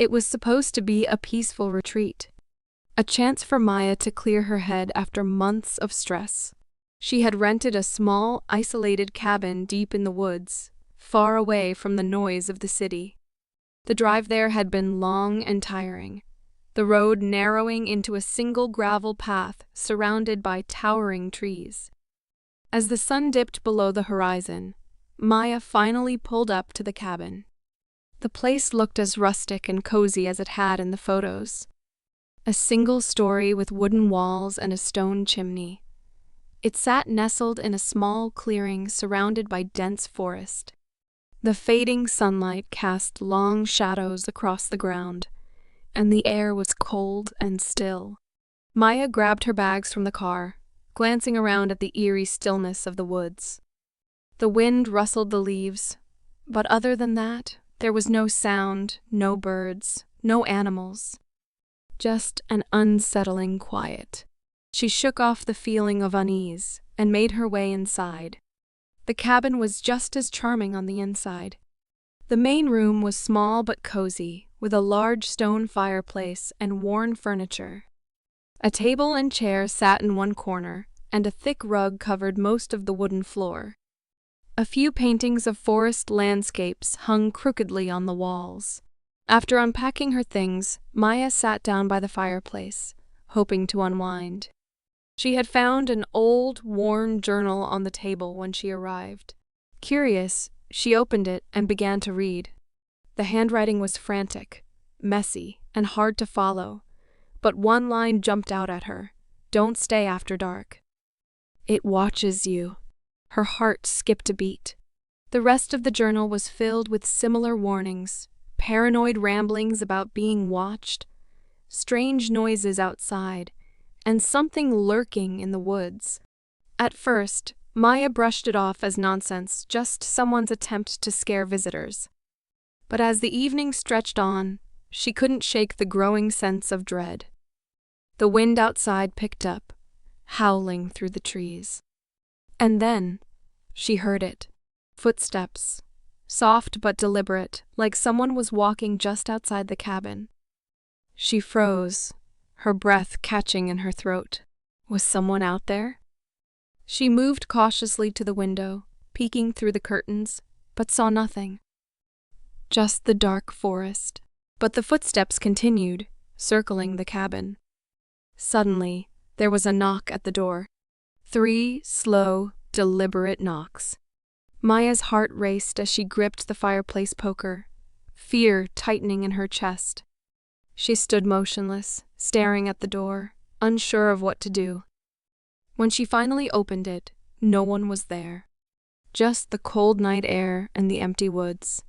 It was supposed to be a peaceful retreat, a chance for Maya to clear her head after months of stress. She had rented a small, isolated cabin deep in the woods, far away from the noise of the city. The drive there had been long and tiring, the road narrowing into a single gravel path surrounded by towering trees. As the sun dipped below the horizon, Maya finally pulled up to the cabin. The place looked as rustic and cozy as it had in the photos. A single story with wooden walls and a stone chimney. It sat nestled in a small clearing surrounded by dense forest. The fading sunlight cast long shadows across the ground, and the air was cold and still. Maya grabbed her bags from the car, glancing around at the eerie stillness of the woods. The wind rustled the leaves, but other than that, there was no sound, no birds, no animals. Just an unsettling quiet. She shook off the feeling of unease and made her way inside. The cabin was just as charming on the inside. The main room was small but cozy, with a large stone fireplace and worn furniture. A table and chair sat in one corner, and a thick rug covered most of the wooden floor. A few paintings of forest landscapes hung crookedly on the walls. After unpacking her things, Maya sat down by the fireplace, hoping to unwind. She had found an old, worn journal on the table when she arrived. Curious, she opened it and began to read. The handwriting was frantic, messy, and hard to follow, but one line jumped out at her. "Don't stay after dark. It watches you." Her heart skipped a beat. The rest of the journal was filled with similar warnings, paranoid ramblings about being watched, strange noises outside, and something lurking in the woods. At first, Maya brushed it off as nonsense, just someone's attempt to scare visitors. But as the evening stretched on, she couldn't shake the growing sense of dread. The wind outside picked up, howling through the trees. And then, she heard it. Footsteps, soft but deliberate, like someone was walking just outside the cabin. She froze, her breath catching in her throat. Was someone out there? She moved cautiously to the window, peeking through the curtains, but saw nothing. Just the dark forest. But the footsteps continued, circling the cabin. Suddenly, there was a knock at the door. 3 slow, deliberate knocks. Maya's heart raced as she gripped the fireplace poker, fear tightening in her chest. She stood motionless, staring at the door, unsure of what to do. When she finally opened it, no one was there. Just the cold night air and the empty woods.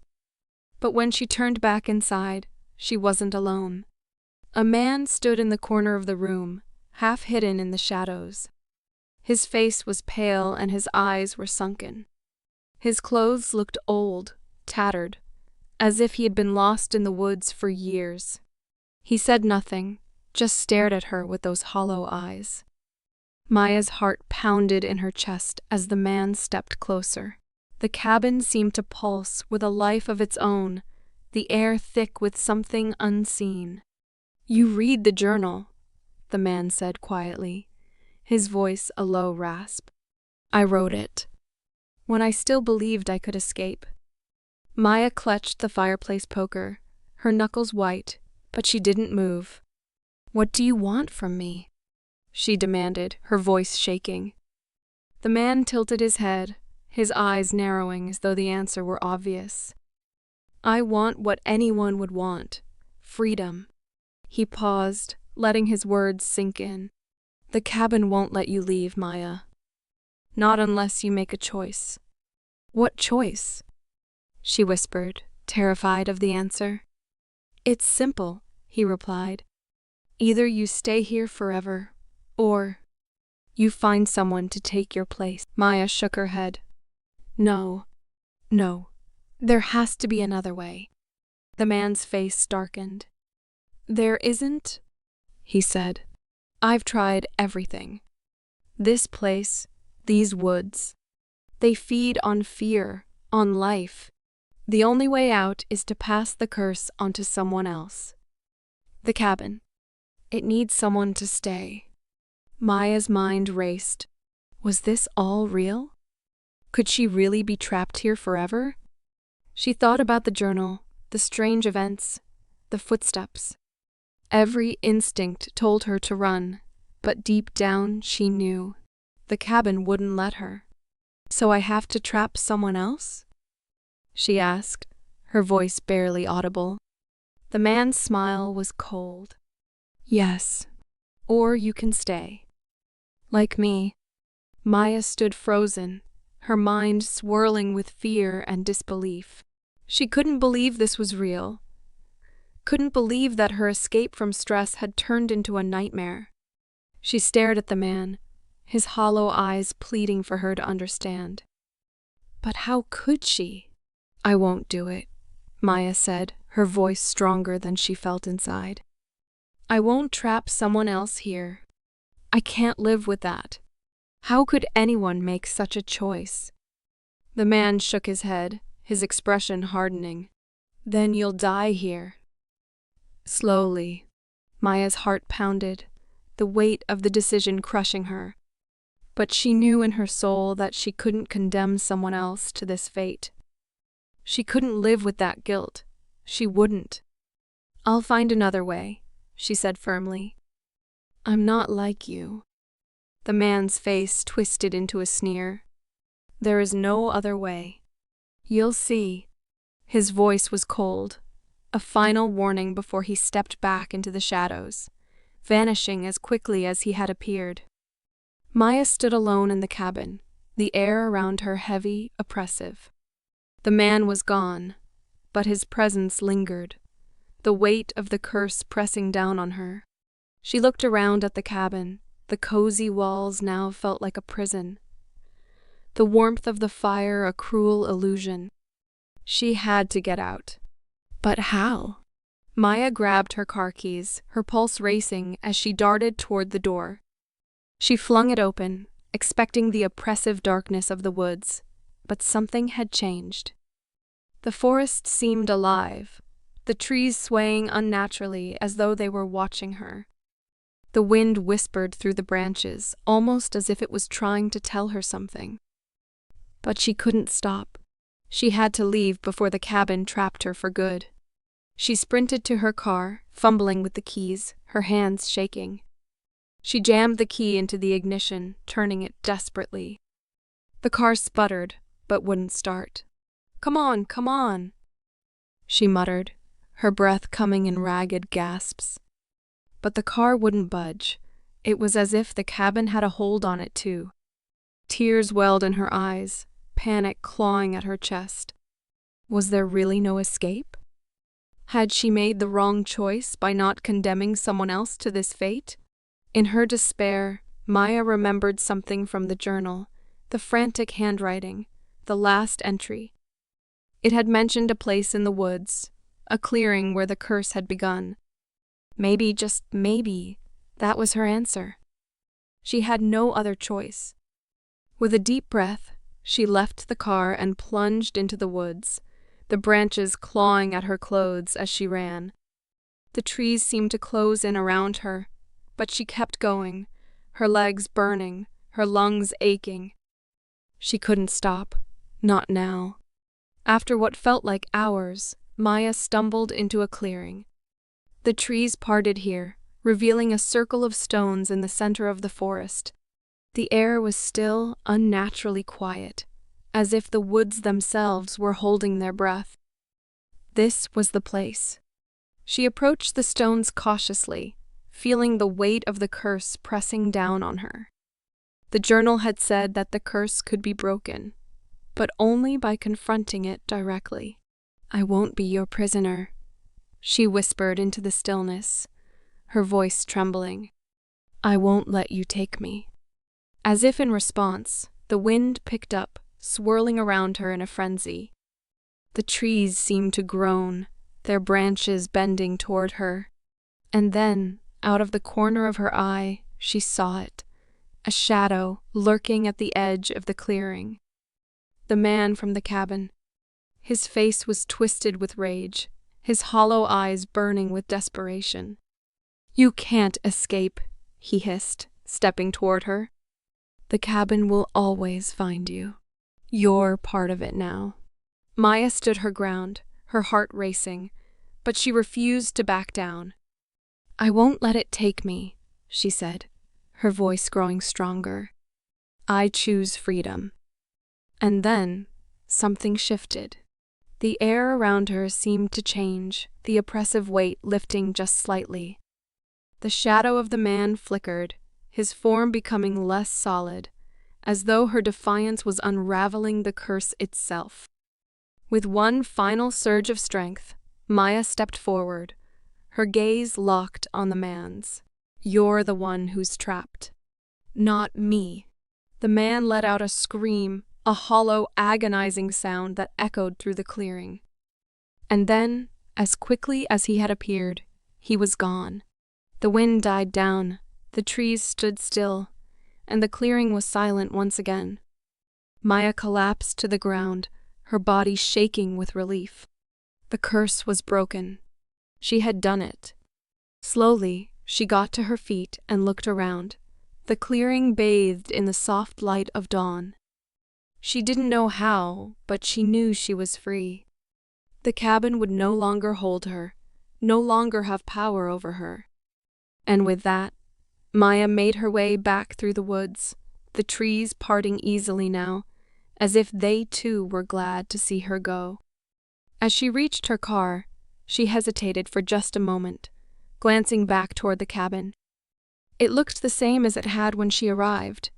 But when she turned back inside, she wasn't alone. A man stood in the corner of the room, half hidden in the shadows. His face was pale and his eyes were sunken. His clothes looked old, tattered, as if he had been lost in the woods for years. He said nothing, just stared at her with those hollow eyes. Maya's heart pounded in her chest as the man stepped closer. The cabin seemed to pulse with a life of its own, the air thick with something unseen. "You read the journal," the man said quietly, his voice a low rasp. "I wrote it when I still believed I could escape." Maya clutched the fireplace poker, her knuckles white, but she didn't move. "What do you want from me?" she demanded, her voice shaking. The man tilted his head, his eyes narrowing as though the answer were obvious. "I want what anyone would want, freedom." He paused, letting his words sink in. "The cabin won't let you leave, Maya. Not unless you make a choice." "What choice?" she whispered, terrified of the answer. "It's simple," he replied. "Either you stay here forever, or you find someone to take your place." Maya shook her head. No. There has to be another way." The man's face darkened. "There isn't," he said. "I've tried everything. This place, these woods, they feed on fear, on life. The only way out is to pass the curse onto someone else. The cabin. It needs someone to stay. Maya's mind raced. Was this all real? Could she really be trapped here forever? She thought about the journal, the strange events, the footsteps. Every instinct told her to run, but deep down she knew the cabin wouldn't let her. So I have to trap someone else? She asked, her voice barely audible. The man's smile was cold. Yes, or you can stay. Like me. Maya stood frozen, her mind swirling with fear and disbelief. She couldn't believe this was real. Couldn't believe that her escape from stress had turned into a nightmare. She stared at the man, his hollow eyes pleading for her to understand. But how could she? I won't do it, Maya said, her voice stronger than she felt inside. I won't trap someone else here. I can't live with that. How could anyone make such a choice? The man shook his head, his expression hardening. Then you'll die here. Slowly, Maya's heart pounded, the weight of the decision crushing her. But she knew in her soul that she couldn't condemn someone else to this fate. She couldn't live with that guilt. She wouldn't. I'll find another way, she said firmly. I'm not like you. The man's face twisted into a sneer. There is no other way. You'll see. His voice was cold, a final warning before he stepped back into the shadows, vanishing as quickly as he had appeared. Maya stood alone in the cabin, the air around her heavy, oppressive. The man was gone, but his presence lingered, the weight of the curse pressing down on her. She looked around at the cabin. The cozy walls now felt like a prison. The warmth of the fire a cruel illusion. She had to get out. But how? Maya grabbed her car keys, her pulse racing as she darted toward the door. She flung it open, expecting the oppressive darkness of the woods, but something had changed. The forest seemed alive, the trees swaying unnaturally as though they were watching her. The wind whispered through the branches, almost as if it was trying to tell her something. But she couldn't stop. She had to leave before the cabin trapped her for good. She sprinted to her car, fumbling with the keys, her hands shaking. She jammed the key into the ignition, turning it desperately. The car sputtered, but wouldn't start. Come on, she muttered, her breath coming in ragged gasps. But the car wouldn't budge. It was as if the cabin had a hold on it too. Tears welled in her eyes, panic clawing at her chest. Was there really no escape? Had she made the wrong choice by not condemning someone else to this fate? In her despair, Maya remembered something from the journal, the frantic handwriting, the last entry. It had mentioned a place in the woods, a clearing where the curse had begun. Maybe, just maybe, that was her answer. She had no other choice. With a deep breath, she left the car and plunged into the woods, the branches clawing at her clothes as she ran. The trees seemed to close in around her, but she kept going, her legs burning, her lungs aching. She couldn't stop, not now. After what felt like hours, Maya stumbled into a clearing. The trees parted here, revealing a circle of stones in the center of the forest. The air was still, unnaturally quiet, as if the woods themselves were holding their breath. This was the place. She approached the stones cautiously, feeling the weight of the curse pressing down on her. The journal had said that the curse could be broken, but only by confronting it directly. I won't be your prisoner, she whispered into the stillness, her voice trembling. I won't let you take me. As if in response, the wind picked up, swirling around her in a frenzy. The trees seemed to groan, their branches bending toward her. And then, out of the corner of her eye, she saw it, a shadow lurking at the edge of the clearing. The man from the cabin. His face was twisted with rage, his hollow eyes burning with desperation. "You can't escape," he hissed, stepping toward her. "The cabin will always find you. You're part of it now." Maya stood her ground, her heart racing, but she refused to back down. "I won't let it take me," she said, her voice growing stronger. "I choose freedom." And then something shifted. The air around her seemed to change, the oppressive weight lifting just slightly. The shadow of the man flickered, his form becoming less solid, as though her defiance was unraveling the curse itself. With one final surge of strength, Maya stepped forward, her gaze locked on the man's. "You're the one who's trapped, not me." The man let out a scream, a hollow, agonizing sound that echoed through the clearing. And then, as quickly as he had appeared, he was gone. The wind died down, the trees stood still, and the clearing was silent once again. Maya collapsed to the ground, her body shaking with relief. The curse was broken. She had done it. Slowly, she got to her feet and looked around, the clearing bathed in the soft light of dawn. She didn't know how, but she knew she was free. The cabin would no longer hold her, no longer have power over her. And with that, Maya made her way back through the woods, the trees parting easily now, as if they too were glad to see her go. As she reached her car, she hesitated for just a moment, glancing back toward the cabin. It looked the same as it had when she arrived,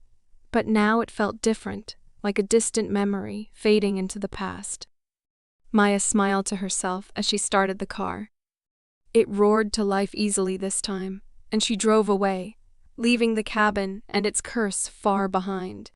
but now it felt different, like a distant memory fading into the past. Maya smiled to herself as she started the car. It roared to life easily this time, and she drove away, leaving the cabin and its curse far behind.